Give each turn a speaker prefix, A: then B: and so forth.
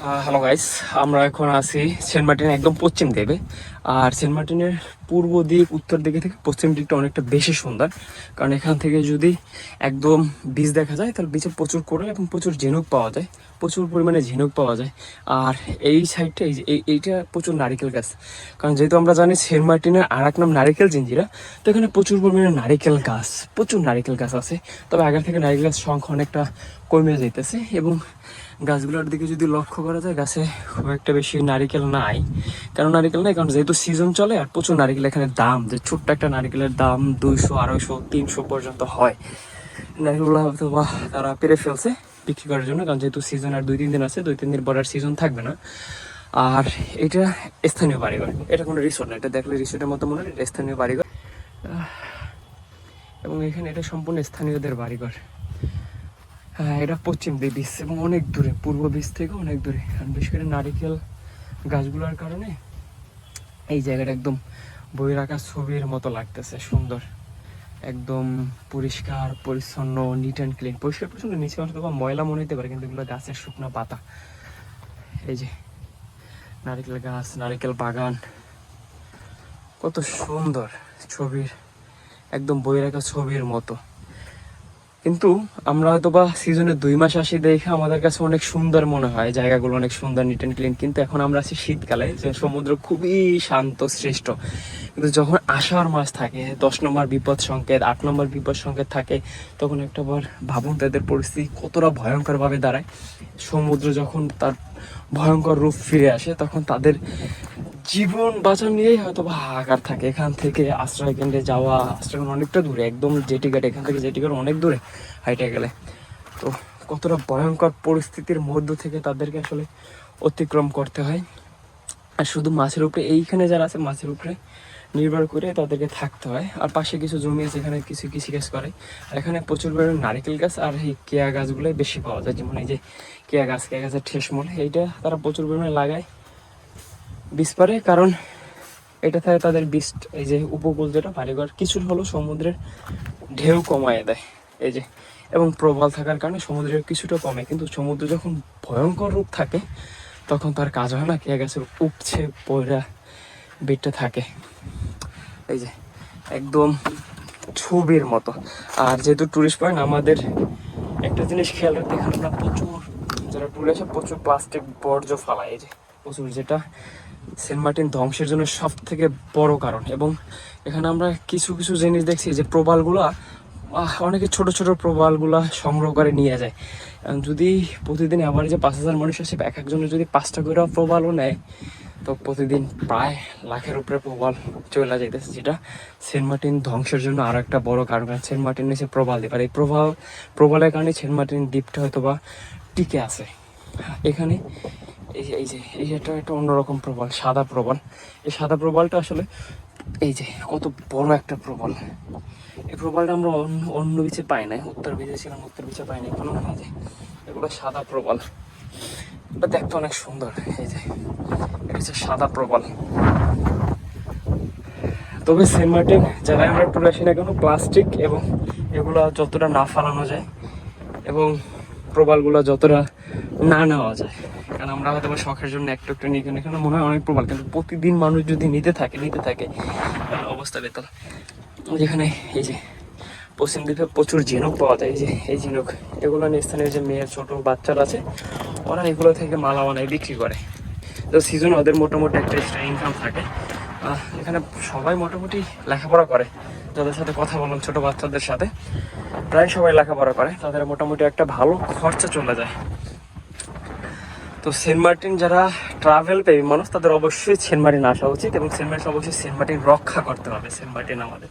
A: Hello guys, আমরা এখন আছি সেন্ট মার্টিনের একদম পশ্চিম দিকে। আর সেন্ট মার্টিনের পূর্ব দিক উত্তর দিকে থেকে পশ্চিম দিকটা অনেকটা বেশি সুন্দর, কারণ এখান থেকে যদি একদম বীচ দেখা যায় তাহলে বীচে প্রচুর কোরাল এবং প্রচুর ঝিনুক পাওয়া যায়, প্রচুর পরিমাণে ঝিনুক পাওয়া যায়। আর এই সাইডটা এইটা প্রচুর নারিকেল গাছ, কারণ যেহেতু আমরা জানি সেন্ট মার্টিনের আর এক নাম নারিকেল জিঞ্জিরা, তো এখানে প্রচুর পরিমাণে নারিকেল গাছ, প্রচুর নারিকেল গাছ আছে। তবে আগের থেকে নারিকেল গাছ সংখ্যা অনেকটা কমে যাইতেছে, এবং গাছগুলোর দিকে যদি লক্ষ্য করা যায় গাছে খুব একটা বেশি নারিকেল নাই। কেন নারিকেল নাই? কারণ যেহেতু সিজন চলে আর প্রচুর নারিকেল এখানে দাম, যে ছোট্ট একটা নারিকেলের দাম 200, 250, 300 পর্যন্ত হয়। নারিকেলগুলো হয়তো বা তারা পেরে ফেলছে বিক্রি করার জন্য, কারণ যেহেতু সিজন আর 2-3 দিন আছে, 2-3 দিন পর আর সিজন থাকবে না। আর এটা স্থানীয় বাড়িঘর, এটা কোনো রিসোর্ট না, এটা দেখলে রিসোর্টের মতো মনে হয়, এটা স্থানীয় বাড়িঘর। এবং এখানে এটা সম্পূর্ণ স্থানীয়দের বাড়িঘর। হ্যাঁ, এটা পশ্চিম দিক বীচ এবং অনেক দূরে, পূর্ব বীচ থেকে অনেক দূরে। কারণ বিশেষ করে নারিকেল গাছগুলোর কারণে এই জায়গাটা একদম বই রাখা ছবির মতো লাগতেছে, সুন্দর, একদম পরিষ্কার পরিচ্ছন্ন, নিট অ্যান্ড ক্লিন। পরিষ্কার পরিচ্ছন্ন, নিচে হয়তো বা ময়লা মনে হতে পারে, কিন্তু এগুলো গাছের শুকনো পাতা। এই যে নারিকেল গাছ, নারিকেল বাগান, কত সুন্দর ছবির, একদম বই রাখা ছবির মতো। কিন্তু আমরা হয়তো বা সিজনে 2 মাস আসি দেখে আমাদের কাছে অনেক সুন্দর মনে হয়, জায়গাগুলো অনেক সুন্দর, নিট অ্যান্ড ক্লিন। কিন্তু এখন আমরা আছি শীতকালে, যে সমুদ্র খুবই শান্ত সৃষ্ট। কিন্তু যখন আষাঢ় মাস থাকে, 10 নম্বর বিপদ সংকেত, 8 নম্বর বিপদ সংকেত থাকে, তখন একটা বার ভাবুন তাদের পরিস্থিতি কতটা ভয়ঙ্করভাবে দাঁড়ায়। সমুদ্র যখন তার ভয়ঙ্কর রূপ ফিরে আসে, তখন তাদের জীবন বাঁচা নিয়েই হয়তো বা হাহাকার থাকে। এখান থেকে আশ্রয় কেন্দ্রে যাওয়া, আশ্রয় কেন্দ্র অনেকটা দূরে, একদম জেটিঘাট, এখান থেকে জেটিঘাট অনেক দূরে হাইটে গেলে। তো কতটা ভয়ঙ্কর পরিস্থিতির মধ্য থেকে তাদেরকে আসলে অতিক্রম করতে হয়। আর শুধু মাছের উপরে, এইখানে যারা আছে মাছের উপরে নির্ভর করে তাদেরকে থাকতে হয়। আর পাশে কিছু জমি আছে, এখানে কিছু কৃষিকাজ করে। আর এখানে প্রচুর পরিমাণে নারিকেল গাছ আর এই কেয়া গাছগুলোই বেশি পাওয়া যায়। যেমন এই যে কেয়া গাছের ঠেসমূল, এইটা তারা প্রচুর পরিমাণে লাগায় বীজ পারে, কারণ এটা থাকে তাদের বীজ। এই যে উপকূল যেটা বাড়িঘর কিছু হলো সমুদ্রের ঢেউ কমায় দেয়, এই যে, এবং প্রবাল থাকার কারণে সমুদ্রের কিছুটা কমে। কিন্তু সমুদ্র যখন ভয়ঙ্কর রূপ থাকে তখন তার কাজ হয় না, কেয়া গাছের উপছে পয়রা বেটে থাকে। এই যে একদম ছবির মতো। আর যেহেতু টুরিস্ট পয়েন্ট, আমাদের একটা জিনিস খেয়াল রাখতে, এখানে আমরা প্রচুর, যারা ট্যুরে আসে প্রচুর প্লাস্টিক বর্জ্য ফালায়, এই যে প্রচুর, যেটা সেন্ট মার্টিন ধ্বংসের জন্য সব থেকে বড় কারণ। এবং এখানে আমরা কিছু কিছু জিনিস দেখছি, যে প্রবালগুলা, অনেকে ছোট ছোট প্রবালগুলা সংগ্রহ করে নিয়ে যায়। যদি প্রতিদিন আমার যে 5,000 মানুষ আসে, এক একজনের যদি 5টা করে প্রবালও নেয়, তো প্রতিদিন প্রায় লাখের উপরে প্রবাল চলে যাইতেছে, যেটা সেন্ট মার্টিন ধ্বংসের জন্য আরো একটা বড় কারণ। সেন্ট মার্টিন নিচে প্রবাল দ্বীপ, আর এই প্রবালের কারণে সেন্ট মার্টিন দ্বীপটা হয়তো বা টিকে আছে এখানে। এই যে একটা অন্যরকম প্রবাল, সাদা প্রবাল। এই সাদা প্রবালটা আসলে, এই যে কত বড় একটা প্রবাল, এই প্রবালটা আমরা অন্য বিচে পাই না, উত্তর বিচে ছিলাম, উত্তর বিচে পাই না এখনো। এই যে এগুলো সাদা প্রবাল, এটা দেখতে অনেক সুন্দর। এই যে এটা হচ্ছে সাদা প্রবাল। তবে সেন্ট মার্টিন যারা আমরা টুরে আসি না কেন, প্লাস্টিক এবং এগুলো যতটা না ফালানো যায়, এবং প্রবালগুলো যতটা না নেওয়া যায়, কারণ আমরা হয়তো শখের জন্য একটু একটু নিয়ে, এখানে মনে হয় অনেক প্রবাল, কিন্তু প্রতিদিন মানুষ যদি নিতে থাকে অবস্থা বেতাল। যেখানে এই যে পশ্চিম দিকে প্রচুর ঝিনুক পাওয়া যায়, এই যে এই ঝিনুক, এগুলো স্থানীয় যে মেয়ের ছোট বাচ্চারা আছে, ওরা এগুলো থেকে মালা বানায় বিক্রি করে। তো সিজন ওদের মোটামুটি একটা এক্সট্রা ইনকাম থাকে। এখানে সবাই মোটামুটি লেখাপড়া করে, যাদের সাথে কথা বললাম ছোট বাচ্চাদের সাথে, প্রায় সবাই লেখাপড়া করে, তাদের মোটামুটি একটা ভালো খরচা চলে যায়। তো সেন্ট মার্টিন যারা ট্রাভেল পেয়ে মানুষ, তাদের অবশ্যই সেন্ট মার্টিন আসা উচিত, এবং সেন্ট মার্টিন অবশ্যই সেন্ট মার্টিন রক্ষা করতে হবে। সেন্ট মার্টিন আমাদের